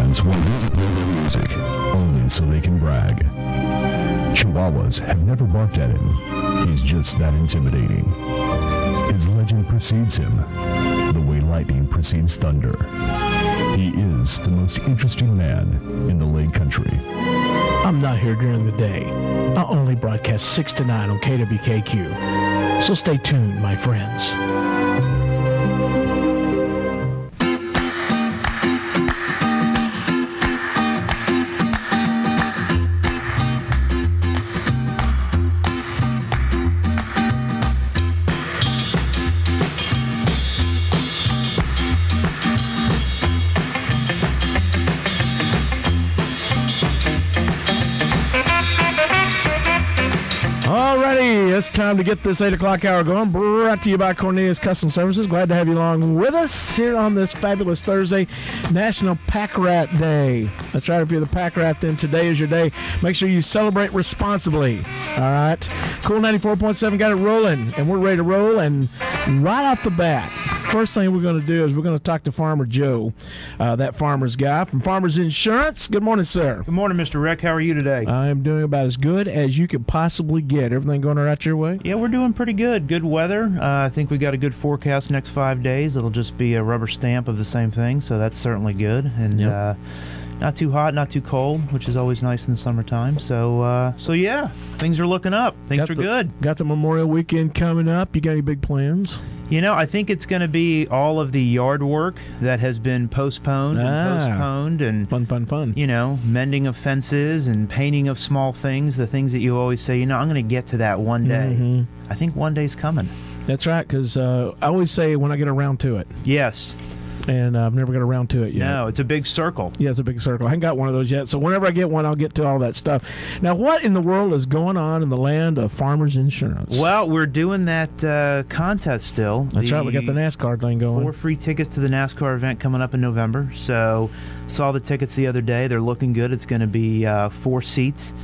fans will really play their music, only so they can brag. Chihuahuas have never barked at him. He's just that intimidating. His legend precedes him, the way lightning precedes thunder. He is the most interesting man in the Lake Country. I'm not here during the day. I only broadcast 6 to 9 on KWKQ. So stay tuned, my friends. It's time to get this 8 o'clock hour going. Brought to you by Cornelius Custom Services. Glad to have you along with us here on this fabulous Thursday, National Pack Rat Day. That's right. If you're the pack rat, then today is your day. Make sure you celebrate responsibly. All right. Cool 94.7 got it rolling, and we're ready to roll. And right off the bat, first thing we're going to do is we're going to talk to Farmer Joe, that farmer's guy from Farmers Insurance. Good morning, sir. Good morning, Mr. Rick. How are you today? I am doing about as good as you could possibly get. Everything going all right your way? Yeah, we're doing pretty good. Good weather. I think we got a good forecast next 5 days. It'll just be a rubber stamp of the same thing, so that's certainly good. And not too hot, not too cold, which is always nice in the summertime. So yeah, things are looking up. Things are good. Got the Memorial Weekend coming up. You got any big plans? You know, I think it's going to be all of the yard work that has been postponed and fun. You know, mending of fences and painting of small things, the things that you always say, I'm going to get to that one day. Mm-hmm. I think one day's coming. That's right, because I always say when I get around to it. Yes. And I've never got around to it yet. No, it's a big circle. Yeah, it's a big circle. I haven't got one of those yet, so whenever I get one, I'll get to all that stuff. Now, what in the world is going on in the land of Farmers Insurance? Well, we're doing that contest still. That's right, we got the NASCAR thing going. 4 free tickets to the NASCAR event coming up in November. So, saw the tickets the other day. They're looking good. It's going to be 4 seats.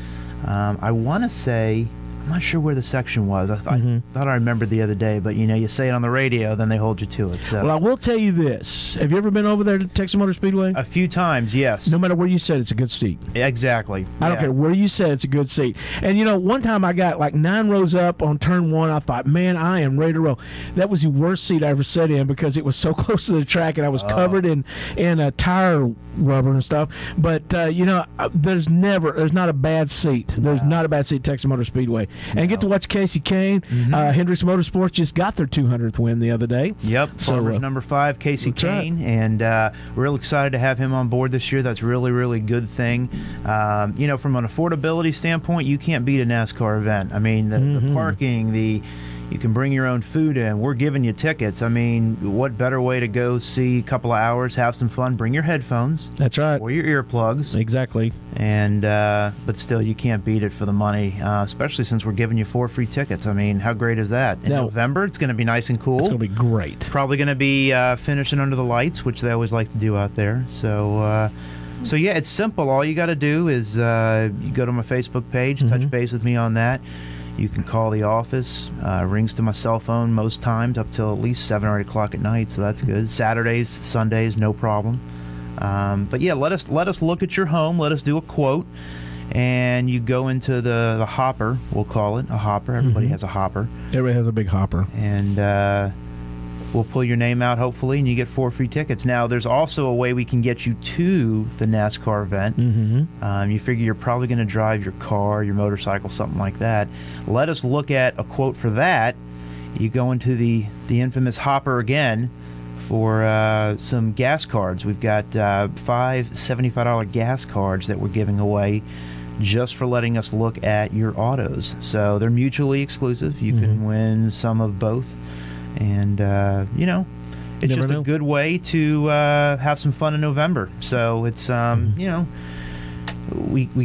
I want to say... I'm not sure where the section was. I thought I remembered the other day, but you say it on the radio, then they hold you to it. So. Well, I will tell you this. Have you ever been over there to Texas Motor Speedway? A few times, yes. No matter where you sit, it's a good seat. Exactly. I don't care where you sit, it's a good seat. And one time I got like 9 rows up on turn 1. I thought, man, I am ready to roll. That was the worst seat I ever sat in because it was so close to the track and I was covered in tire rubber and stuff. But, there's not a bad seat. There's not a bad seat at Texas Motor Speedway. And get to watch Casey Kane. Hendricks Motorsports just got their 200th win the other day. Yep, Farmers number 5, Casey Kane. Right. And we're real excited to have him on board this year. That's really, really good thing. From an affordability standpoint, you can't beat a NASCAR event. I mean, the parking, you can bring your own food in. We're giving you tickets. I mean, what better way to go see a couple of hours, have some fun, bring your headphones. That's right. Or your earplugs. Exactly. And but still, you can't beat it for the money, especially since we're giving you 4 free tickets. I mean, how great is that? In November, it's going to be nice and cool. It's going to be great. Probably going to be finishing under the lights, which they always like to do out there. So yeah, it's simple. All you got to do is you go to my Facebook page, touch base with me on that. You can call the office. Rings to my cell phone most times up till at least 7 or 8 o'clock at night, so that's good. Saturdays, Sundays, no problem. But yeah, let us look at your home. Let us do a quote, and you go into the hopper. We'll call it a hopper. Everybody has a hopper. Everybody has a big hopper. And we'll pull your name out, hopefully, and you get 4 free tickets. Now, there's also a way we can get you to the NASCAR event. You figure you're probably going to drive your car, your motorcycle, something like that. Let us look at a quote for that. You go into the infamous hopper again for some gas cards. We've got 5 $75 gas cards that we're giving away just for letting us look at your autos. So they're mutually exclusive. You can win some of both. And, it's just a good way to have some fun in November. So it's, we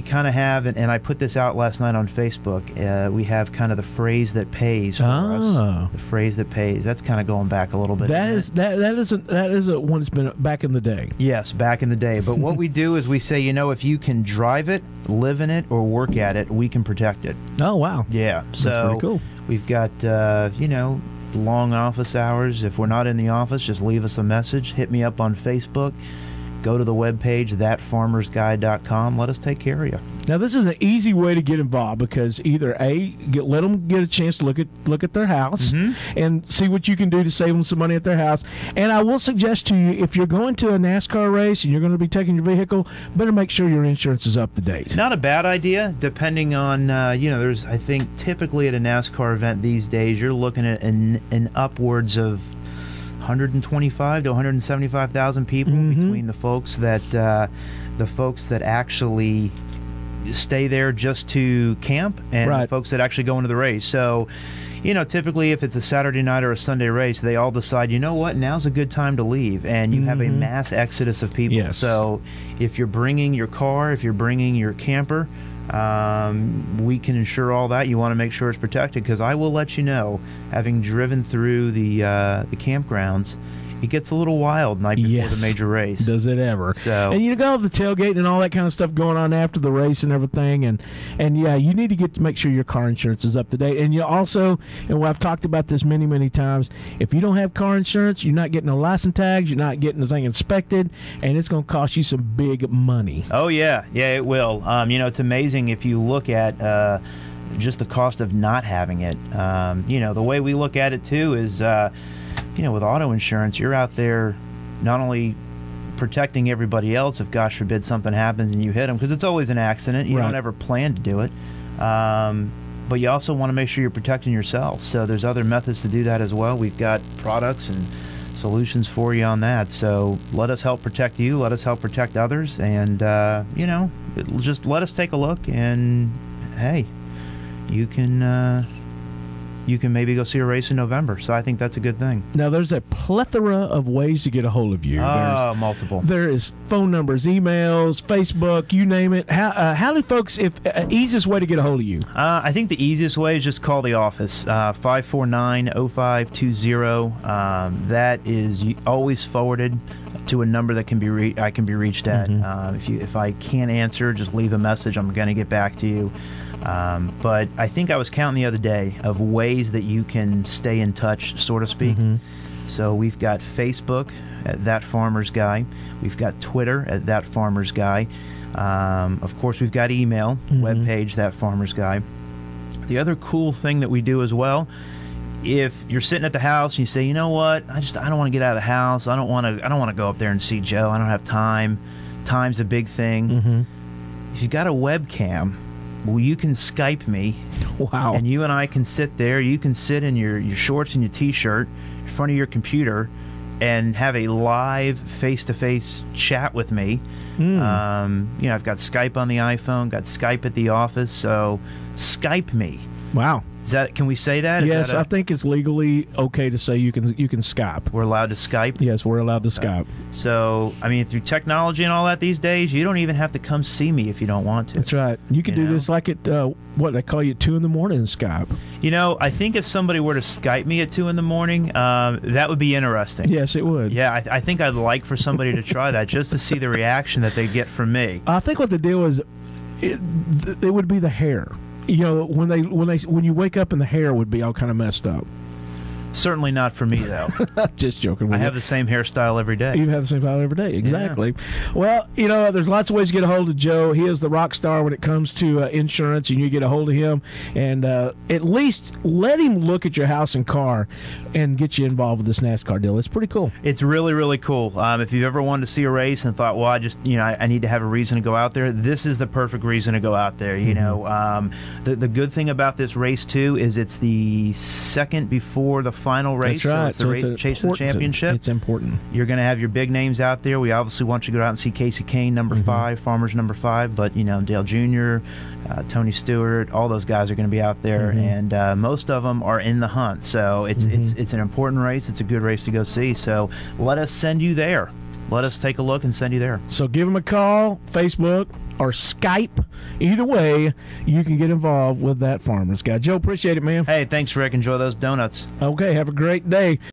kind of have, and I put this out last night on Facebook, we have kind of the phrase that pays for us. The phrase that pays. That's kind of going back a little bit. That is one that's been back in the day. Yes, back in the day. But what we do is we say, if you can drive it, live in it, or work at it, we can protect it. Oh, wow. Yeah. So that's pretty cool. We've got, long office hours. If we're not in the office, just leave us a message. Hit me up on Facebook. go to the webpage, thatfarmersguy.com. Let us take care of you. Now, this is an easy way to get involved because either let them get a chance to look at their house and see what you can do to save them some money at their house. And I will suggest to you, if you're going to a NASCAR race and you're going to be taking your vehicle, better make sure your insurance is up to date. Not a bad idea, depending on there's, I think, typically at a NASCAR event these days, you're looking at an upwards of 125 to 175,000 people between the folks that actually stay there just to camp and the folks that actually go into the race. So, typically if it's a Saturday night or a Sunday race, they all decide, you know what, now's a good time to leave, and you have a mass exodus of people. Yes. So if you're bringing your car, if you're bringing your camper, we can ensure all that. You want to make sure it's protected, because I will let you know, having driven through the campgrounds, it gets a little wild night before the major race. Does it ever? So, and you got the tailgate and all that kind of stuff going on after the race and everything, and you need to make sure your car insurance is up to date. And you also, and I've talked about this many times, if you don't have car insurance, you're not getting no license tags, you're not getting the thing inspected, and it's going to cost you some big money. Oh yeah, it will. It's amazing if you look at just the cost of not having it. The way we look at it too is, with auto insurance, you're out there not only protecting everybody else if, gosh forbid, something happens and you hit them, because it's always an accident. You don't ever plan to do it. But you also want to make sure you're protecting yourself. So there's other methods to do that as well. We've got products and solutions for you on that. So let us help protect you. Let us help protect others. And, just let us take a look. And, hey, you can maybe go see a race in November. So I think that's a good thing. Now, there's a plethora of ways to get a hold of you. Multiple. There is phone numbers, emails, Facebook, you name it. How do folks, easiest way to get a hold of you? I think the easiest way is just call the office, 549-0520. That is always forwarded to a number that I can be reached at. If I can't answer, just leave a message. I'm going to get back to you. But I think I was counting the other day of ways that you can stay in touch, so to speak. So we've got Facebook at thatFARMERSguy. We've got Twitter at thatFARMERSguy. Of course, we've got email, webpage, thatFARMERSguy. The other cool thing that we do as well, if you're sitting at the house and you say, you know what, I don't want to get out of the house. I don't want to go up there and see Joe. I don't have time. Time's a big thing. If you got a webcam, well, you can Skype me. Wow. And you and I can sit there. You can sit in your shorts and your T-shirt in front of your computer and have a live face-to-face chat with me. I've got Skype on the iPhone, got Skype at the office, so Skype me. Wow. Can we say that? Yes, I think it's legally okay to say you can Skype. We're allowed to Skype? Yes, we're allowed to Skype. So, through technology and all that these days, you don't even have to come see me if you don't want to. That's right. You can do this like at, they call you at 2 in the morning in Skype. I think if somebody were to Skype me at 2 in the morning, that would be interesting. Yes, it would. Yeah, I think I'd like for somebody to try that just to see the reaction that they get from me. I think what the deal is, it would be the hair. When you wake up and the hair would be all kind of messed up. Certainly not for me, though. Just joking. I have the same hairstyle every day. You have the same style every day, exactly. Yeah. Well, there's lots of ways to get a hold of Joe. He is the rock star when it comes to insurance, and you get a hold of him. And at least let him look at your house and car and get you involved with this NASCAR deal. It's pretty cool. It's really, really cool. If you've ever wanted to see a race and thought, well, I need to have a reason to go out there, this is the perfect reason to go out there. The good thing about this race, too, is it's the second before the final race. That's right. So it's the chase for the championship. It's important. You're going to have your big names out there. We obviously want you to go out and see Casey Kane, number 5, Farmers number 5, but Dale Jr., Tony Stewart, all those guys are going to be out there, and most of them are in the hunt. So it's an important race. It's a good race to go see. So let us send you there. Let us take a look and send you there. So give them a call, Facebook, or Skype. Either way, you can get involved with That Farmers Guy. Joe, appreciate it, man. Hey, thanks, Rick. Enjoy those donuts. Okay, have a great day.